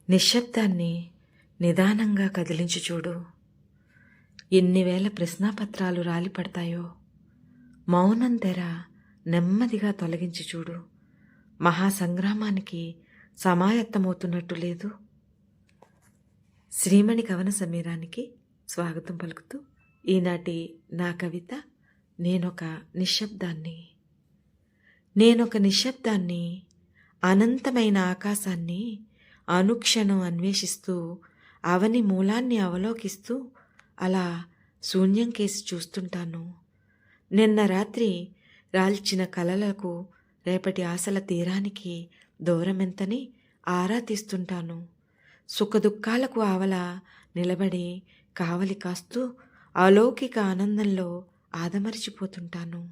నిశ్శబ్దాన్ని నిదానంగా కదిలించి చూడు. ఎన్ని వేల ప్రశ్నాపత్రాలు రాలిపడతాయో. మౌనం తెర నెమ్మదిగా తొలగించి చూడు. మహాసంగ్రామానికి సమాయత్తమవుతున్నట్టు లేదు. శ్రీమణి కవన సమీరానికి స్వాగతం పలుకుతూ ఈనాటి నా కవిత నేనొక నిశ్శబ్దాన్ని. నేనొక నిశ్శబ్దాన్ని, అనంతమైన ఆకాశాన్ని అనుక్షణం అన్వేషిస్తూ అవని మూలాన్ని అవలోకిస్తూ అలా శూన్యం కేసి చూస్తుంటాను. నిన్న రాత్రి రాల్చిన కలలకు రేపటి ఆశల తీరానికి దూరమెంతని ఆరా తీస్తుంటాను. సుఖదుఖాలకు ఆవల నిలబడి కావలి కాస్తూ అలౌకిక ఆనందంలో ఆదమరిచిపోతుంటాను.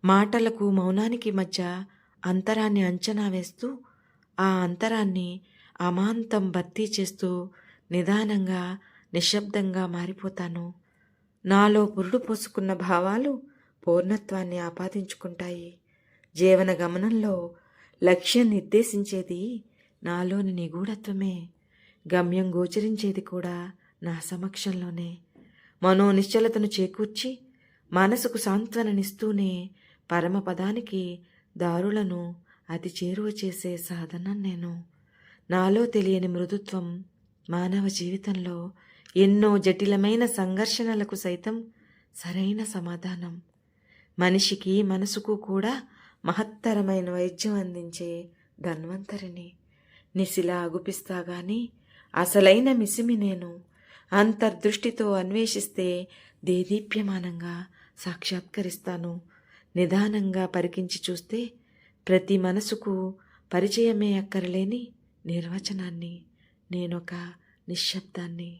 మాటలకు మౌనానికి మధ్య అంతరాన్ని అంచనా వేస్తూ ఆ అంతరాన్ని అమాంతం భర్తీ చేస్తూ నిదానంగా నిశ్శబ్దంగా మారిపోతాను. నాలో పురుడు పోసుకున్న భావాలు పూర్ణత్వాన్ని ఆపాదించుకుంటాయి. జీవన గమనంలో లక్ష్యం నిర్దేశించేది నాలోని నిగూఢత్వమే. గమ్యం గోచరించేది కూడా నా సమక్షంలోనే. మనోనిశ్చలతను చేకూర్చి మనసుకు సాంత్వననిస్తూనే పరమపదానికి దారులను అతి చేరువ చేసే సాధనం నేను. నాలో తెలియని మృదుత్వం మానవ జీవితంలో ఎన్నో జటిలమైన సంఘర్షణలకు సైతం సరైన సమాధానం. మనిషికి మనసుకు కూడా మహత్తరమైన వైద్యం అందించే ధన్వంతరిని. నిశిలా అగుపిస్తా గాని అసలైన మిసిమి నేను. అంతర్దృష్టితో అన్వేషిస్తే దేదీప్యమానంగా సాక్షాత్కరిస్తాను. నిదానంగా పరికించి చూస్తే ప్రతి మనసుకు పరిచయమే అక్కరలేని నిర్వచనాన్ని. నేనొక నిశ్శబ్దాన్ని.